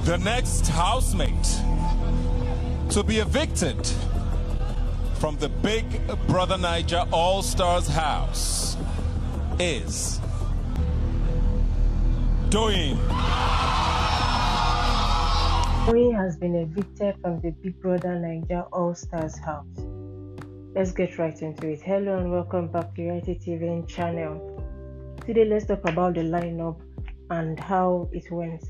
The next housemate to be evicted from the Big Brother Niger All-Stars house is Doyin. Doyin has been evicted from the Big Brother Niger All-Stars house. Let's get right into it. Hello and welcome back to Reality TV channel. Today let's talk about the lineup and how it went.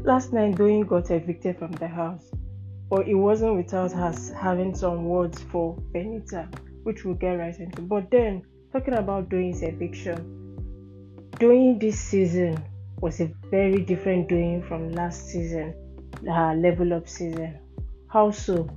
Last night Doyin got evicted from the house, but it wasn't without us having some words for Benita, which we'll get right into. But then, talking about Doyin's eviction, Doyin this season was a very different Doyin from last season, her level up season. How so?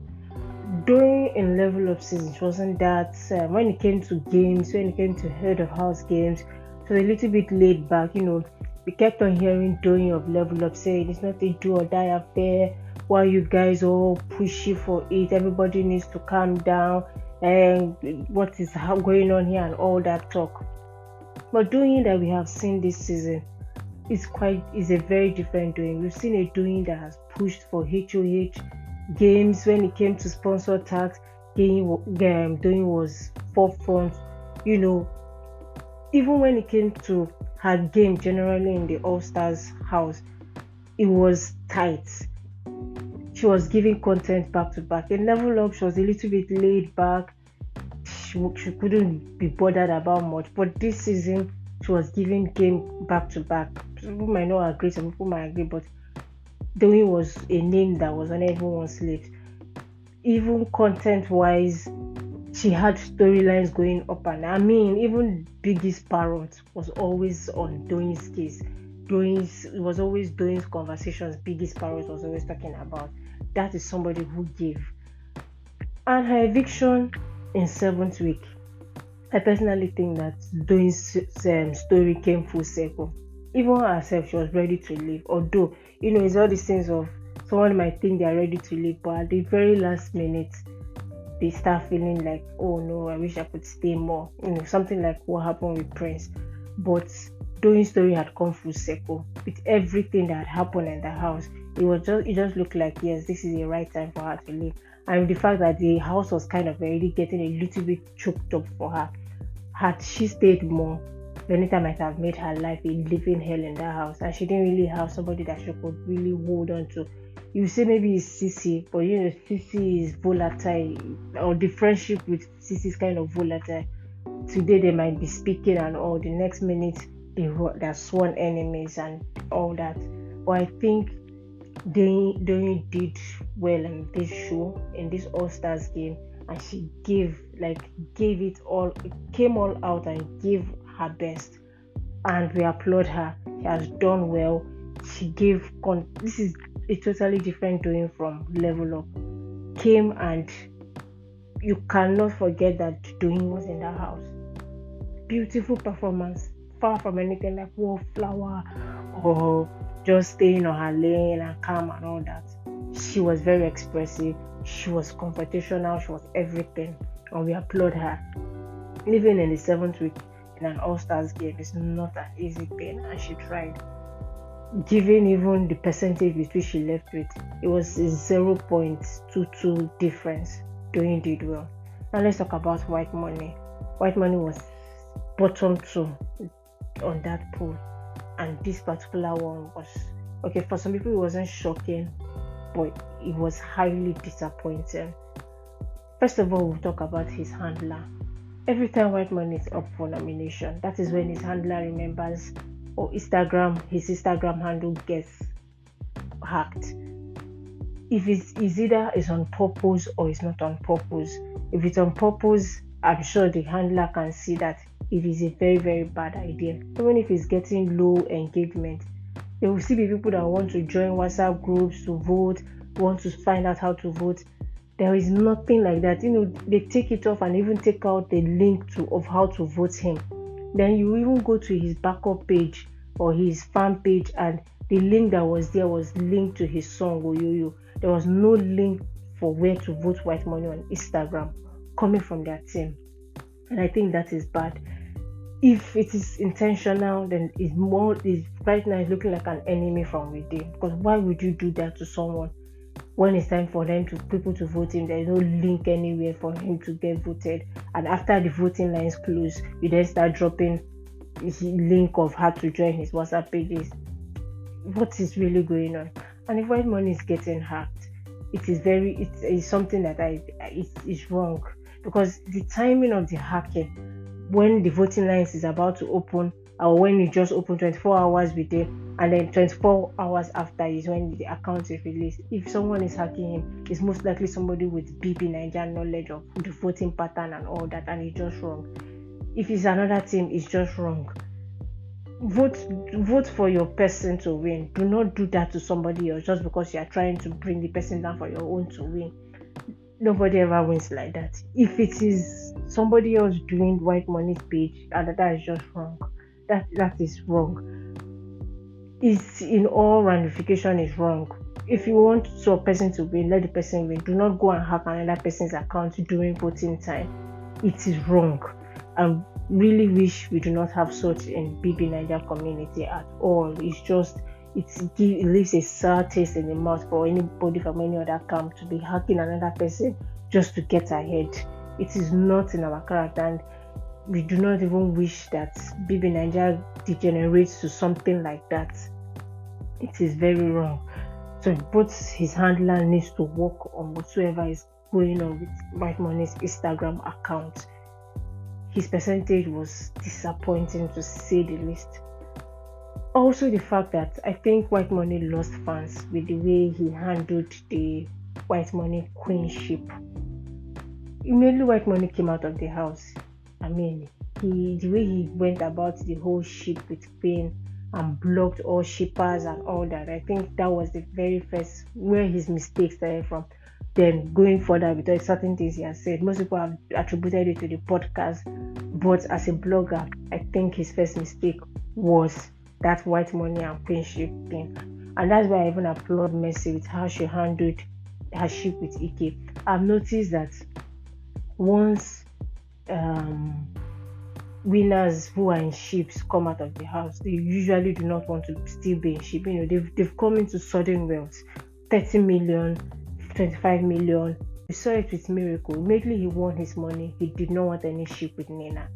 Doyin in level up season, she wasn't that, when it came to games, when it came to head of house games, she was a little bit laid back, We kept on hearing Doyin of level up saying it's not a do or die affair. Why you guys all pushy for it? Everybody needs to calm down. And what is going on here and all that talk. But Doyin that we have seen this season is a very different Doyin. We've seen a Doyin that has pushed for HOH games. When it came to sponsor tax, Doyin was forefront. Even when it came to her game generally in the All-Stars house, it was tight. She was giving content back to back. In level up, she was a little bit laid back. She couldn't be bothered about much. But this season, she was giving game back to back. Some people might not agree, some people might agree, but Doyin was a name that was on everyone's lips. Even content-wise, she had storylines going up and even Biggest Parrot was always on Doyin's case. It was always Doyin's conversations Biggest Parrot was always talking about. That is somebody who gave. And her eviction in 7th week, I personally think that Doyin's story came full circle. Even herself, she was ready to leave. Although, it's all these things of someone might think they are ready to leave, but at the very last minute, they start feeling like, oh no, I wish I could stay more. Something like what happened with Prince. But Doyin's story had come full circle with everything that had happened in the house. It just looked like, yes, this is the right time for her to leave. And the fact that the house was kind of already getting a little bit choked up for her. Had she stayed more, Benita might have made her life a living hell in that house. And she didn't really have somebody that she could really hold on to. You say maybe it's Sissy, but Sissy is volatile, or the friendship with Sissy is kind of volatile. Today they might be speaking and all, the next minute they're sworn enemies and all that. But I think Doyin did well in this show, in this All-Stars game, and she gave it all, it came all out and gave her best. And we applaud her. She has done well. She gave this is a totally different Doyin from level up. Came, and you cannot forget that Doyin was in that house. Beautiful performance, far from anything like wallflower or just staying on her lane and calm and all that. She was very expressive. She was confrontational. She was everything, and we applaud her. Living in the 7th week in an All-Stars game is not an easy thing, and she tried. Given even the percentage with which she left with, it was a 0.22 difference. Doyin did well. Now let's talk about WhiteMoney. WhiteMoney was bottom 2 on that pool, and this particular one was okay. For some people, it wasn't shocking, but it was highly disappointing. First of all, we'll talk about his handler. Every time WhiteMoney is up for nomination, that is when his handler remembers, or his Instagram handle gets hacked. If it's either it's on purpose or it's not on purpose. If it's on purpose, I'm sure the handler can see that it is a very, very bad idea. Even if it's getting low engagement, there will still be people that want to join WhatsApp groups to vote, want to find out how to vote. There is nothing like that. They take it off and even take out the link of how to vote him. Then you even go to his backup page or his fan page, and the link that was there was linked to his song Oyoyo. There was no link for where to vote WhiteMoney on Instagram coming from their team. And I think that is bad. If it is intentional, then it's right now it's looking like an enemy from within. Because why would you do that to someone when it's time for people to vote him? There's no link anywhere for him to get voted, and after the voting lines close, you then start dropping his link of how to join his WhatsApp pages. What is really going on? And if WhiteMoney is getting hacked, it's something that is wrong, because the timing of the hacking, when the voting lines is about to open, or when it just opened 24 hours within, and then 24 hours after is when the account is released. If someone is hacking him, it's most likely somebody with BB Niger knowledge of the voting pattern and all that, and it's just wrong. If it's another team, it's just wrong. Vote for your person to win. Do not do that to somebody else just because you are trying to bring the person down for your own to win. Nobody ever wins like that. If it is somebody else doing WhiteMoney's page, and that is just wrong. That is wrong. It's in all ramification is wrong. If you want a person to win, let the person win. Do not go and hack another person's account during voting time. It is wrong. I really wish we do not have such in BB Niger community at all. It's just it leaves a sour taste in the mouth for anybody from any other camp to be hacking another person just to get ahead. It is not in our character, and we do not even wish that BB Niger degenerates to something like that. It is very wrong. So both his handler needs to work on whatsoever is going on with WhiteMoney's Instagram account. His percentage was disappointing, to say the least. Also, the fact that I think WhiteMoney lost fans with the way he handled the WhiteMoney queenship. Immediately WhiteMoney came out of the house, the way he went about the whole ship with Queen and blocked all shippers and all that, I think that was the very first where his mistakes started from. Then going further with certain things he has said, most people have attributed it to the podcast, but as a blogger, I think his first mistake was that WhiteMoney and queenship thing. And that's why I even applaud Mercy with how she handled her ship with Ike. I've noticed that once winners who are in ships come out of the house, they usually do not want to still be in ship. They've come into sudden wealth, 30 million, 25 million. We saw it with Miracle. Immediately he won his money, he did not want any ship with Nina.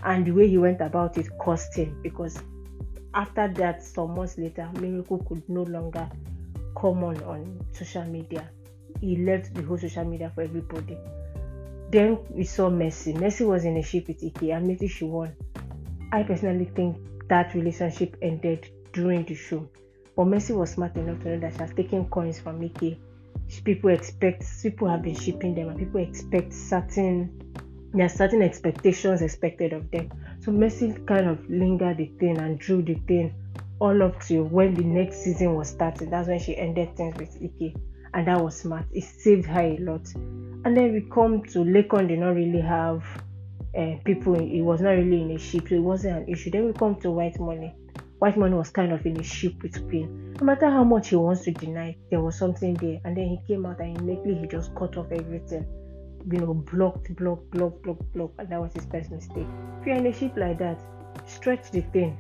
And the way he went about it cost him, because after that, some months later, Miracle could no longer come on social media. He left the whole social media for everybody. Then we saw Mercy. Mercy was in a ship with Ike, and maybe she won. I personally think that relationship ended during the show. But Mercy was smart enough to know that she has taken coins from Ike. People have been shipping them, and people expect there are certain expectations expected of them. So Mercy kind of lingered the thing and drew the thing all up to when the next season was starting. That's when she ended things with Ike, and that was smart. It saved her a lot. And then we come to Lekon. Did not really have people. It was not really in a ship, so it wasn't an issue. Then we come to WhiteMoney. WhiteMoney was kind of in a ship with Queen. No matter how much he wants to deny, there was something there. And then he came out and immediately he just cut off everything. Blocked. And that was his first mistake. If you're in a ship like that, stretch the thing.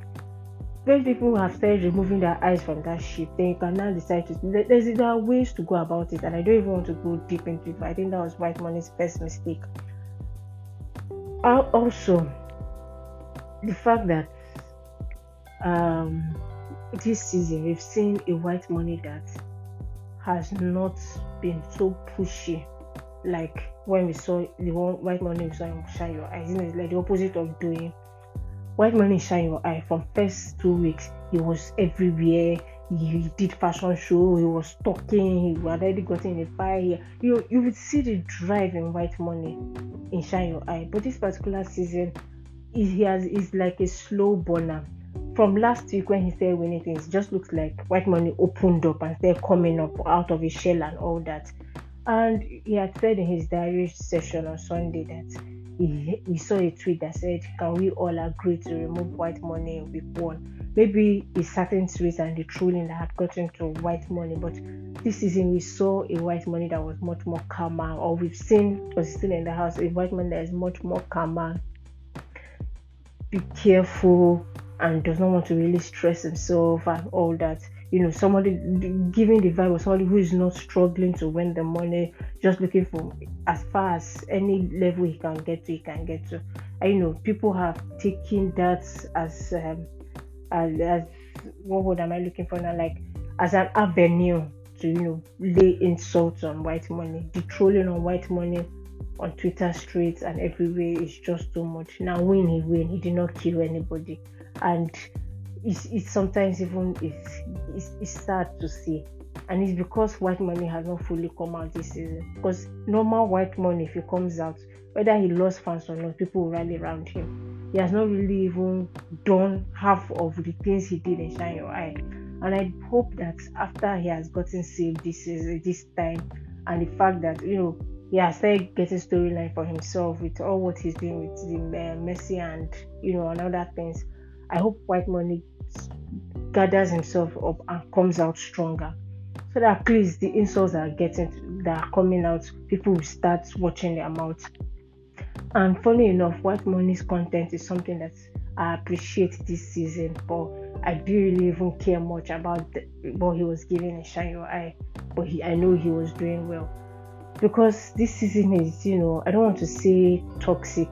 When people have started removing their eyes from that ship, then you can now decide there are ways to go about it. And I don't even want to go deep into it, but I think that was WhiteMoney's first mistake. Also, the fact that this season we've seen a WhiteMoney that has not been so pushy like when we saw the one WhiteMoney we saw in Shine Your Eyes. It's like the opposite of Doyin. WhiteMoney Shine Your Eye, from first 2 weeks he was everywhere. He did fashion show, he was talking, he had already gotten in a fire. You would see the drive in WhiteMoney in Shine Your Eye. But this particular season is like a slow burner. From last week when he started winning things, it just looks like WhiteMoney opened up and started coming up out of his shell and all that. And he had said in his diary session on Sunday that we saw a tweet that said, "Can we all agree to remove WhiteMoney in week 1?" Maybe it's certain tweets and the trolling that had gotten to WhiteMoney, but this season we saw a WhiteMoney that was much more calmer, or we've seen, because he's still in the house, a WhiteMoney that is much more calmer. be careful and does not want to really stress himself and all that. Somebody giving the vibe of somebody who is not struggling to win the money, just looking for as far as any level he can get to, And people have taken that as what word am I looking for now? Like as an avenue to lay insults on WhiteMoney. The trolling on WhiteMoney on Twitter streets and everywhere is just too much. Now win he win, he did not kill anybody, and it's sometimes even it's sad to see, and it's because WhiteMoney has not fully come out this season. Because normal WhiteMoney, if he comes out, whether he lost fans or not, people will rally around him. He has not really even done half of the things he did in Shine Your Eye, and I hope that after he has gotten saved this season, this time, and the fact that he has started getting storyline for himself with all what he's doing with the Messi and and other things, I hope WhiteMoney gathers himself up and comes out stronger, so that at least the insults that are coming out, people will start watching their mouth. And funny enough, WhiteMoney's content is something that I appreciate this season, but I didn't really even care much about what he was giving in Shine Your Eye, but I know he was doing well, because this season is, I don't want to say toxic,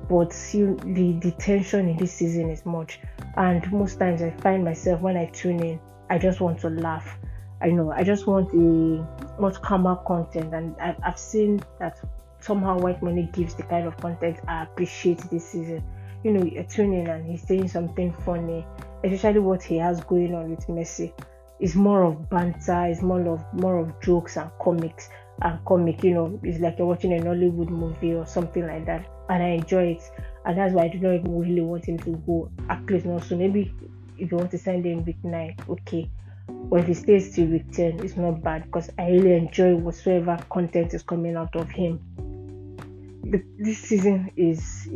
but the tension in this season is much, and most times I find myself, when I tune in, I just want to laugh. I just want a much calmer content, and I've seen that somehow WhiteMoney gives the kind of content I appreciate this season. You're tuning in and he's saying something funny, especially what he has going on with Messi. It's more of banter, it's more of jokes and comics and comic. It's like you're watching a Hollywood movie or something like that, and I enjoy it. And that's why I do not even really want him to go, at least not so. Maybe if you want to send him week 9, okay, but if he stays till week 10, it's not bad, because I really enjoy whatsoever content is coming out of him. This season is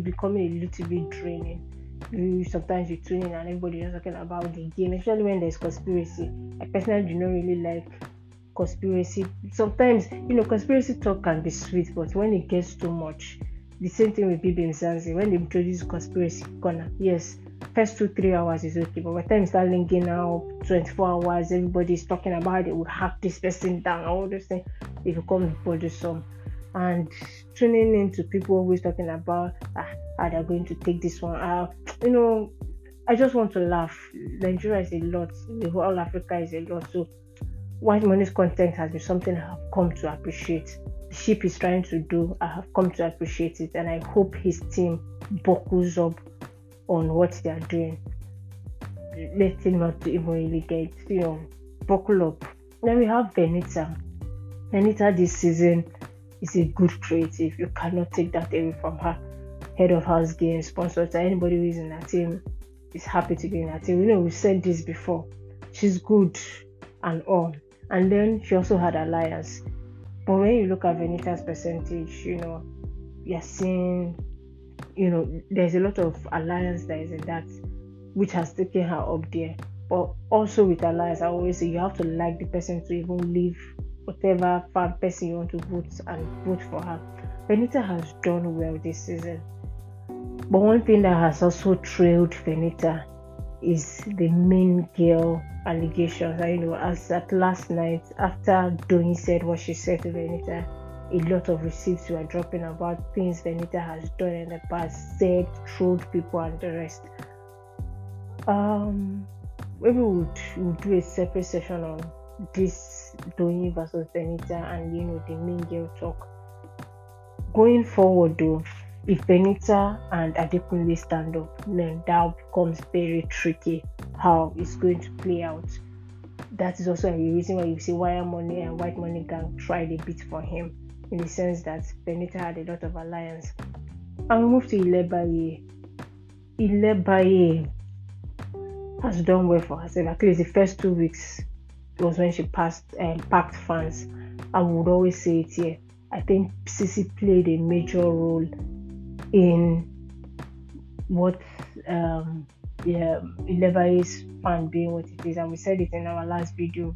becoming a little bit draining. Sometimes you tune in and everybody is talking about the game, especially when there's conspiracy. I personally do not really like conspiracy. Sometimes conspiracy talk can be sweet, but when it gets too much, the same thing with Bibi Mzanzi. When they introduce conspiracy corner, yes, first 2-3 hours is okay, but by the time you start linking out 24 hours, everybody is talking about it, will hack this person down, all those things, it becomes bothersome. And tuning into people always talking about how they're going to take this one out, I just want to laugh. Nigeria is a lot, the whole Africa is a lot, so WhiteMoney's content has been something I have come to appreciate. The ship is trying to do, I have come to appreciate it, and I hope his team buckles up on what they are doing. Let him not even really get, buckle up. Then we have Venita. Venita this season is a good creative. You cannot take that away from her. Head of house game, sponsor to anybody who is in that team is happy to be in that team. We said this before. She's good and all. And then she also had alliance. But when you look at Venita's percentage, you're seeing, there's a lot of alliance that is in that, which has taken her up there. But also with alliance, I always say you have to like the person to even leave whatever fan person you want to vote and vote for her. Venita has done well this season. But one thing that has also trailed Venita is the main girl allegations. As at last night, after Doyin said what she said to Venita, a lot of receipts were dropping about things Venita has done in the past, said, trolled people and the rest. Maybe we'll do a separate session on this Doyin versus Venita and the main girl talk. Going forward though, if Venita and Adekunle stand up, then that becomes very tricky how it's going to play out. That is also a reason why you see WhiteMoney and WhiteMoney gang tried a bit for him, in the sense that Venita had a lot of alliance. And we move to Ilebaye. Ilebaye has done well for herself. At least the first 2 weeks was when she packed fans. I would always say it here. I think Sisi played a major role in what Ilebaye's fan being what it is, and we said it in our last video.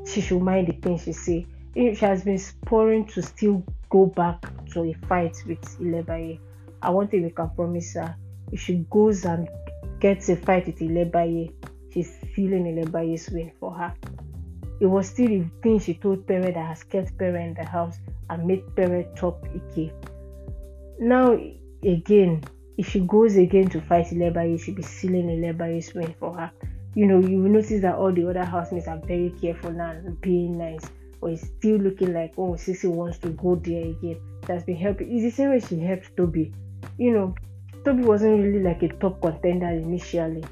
She should mind the things she say. She has been spurring to still go back to a fight with Ilebaye. I want to we can promise her if she goes and gets a fight with Ilebaye, she's sealing Ilebaye's win for her. It was still the thing she told Pere that has kept Pere in the house and made Pere top Ike. Now, again, if she goes again to fight Ilebaye, she'll be sealing Ilebaye's win for her. You will notice that all the other housemates are very careful now and being nice, but it's still looking like, oh, Sisi wants to go there again. That's been helping. It's the same way she helped Toby. Toby wasn't really like a top contender initially,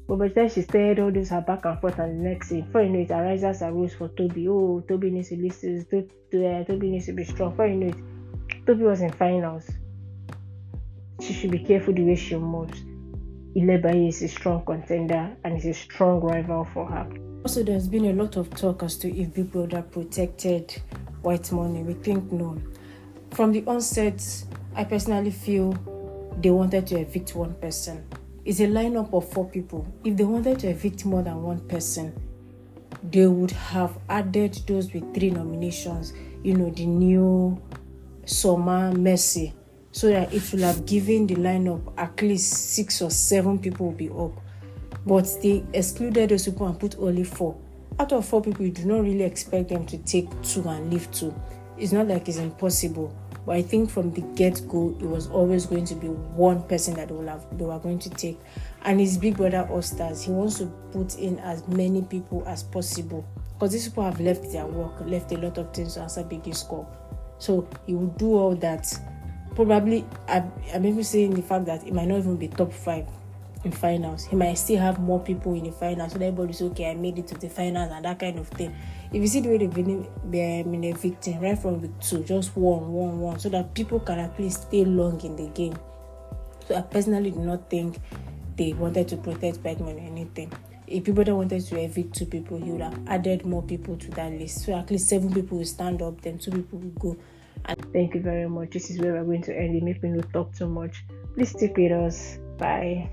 but by the time she started all this her back and forth, and the next thing, before you know it, arises arose for Toby. Oh, Toby needs to listen. Toby needs to be strong. Before you know it, Toby was in finals. She should be careful the way she moves. Ilebaye is a strong contender and is a strong rival for her. Also, there's been a lot of talk as to if Big Brother protected WhiteMoney. We think no. From the onset, I personally feel they wanted to evict one person. It's a lineup of 4 people. If they wanted to evict more than one person, they would have added those with 3 nominations. The new Soma, Mercy, so that it will have given the lineup at least 6 or 7 people will be up. But they excluded those people and put only 4. Out of 4 people, you do not really expect them to take 2 and leave 2. It's not like it's impossible. But I think from the get-go, it was always going to be one person that they were going to take. And it's Big Brother All Stars. He wants to put in as many people as possible, because these people have left their work, left a lot of things to answer Biggie's call. So he will do all that. Probably, I'm even saying the fact that it might not even be top 5 in finals. He might still have more people in the finals, so that everybody's okay, I made it to the finals and that kind of thing. If you see the way they've been evicting right from week 2, just one, so that people can at least stay long in the game. So I personally do not think they wanted to protect WhiteMoney or anything. If people don't wanted to evict 2 people, he would have added more people to that list. So at least 7 people will stand up, then 2 people will go. And thank you very much. This is where we're going to end it. Make me not talk too much. Please stick with us. Bye.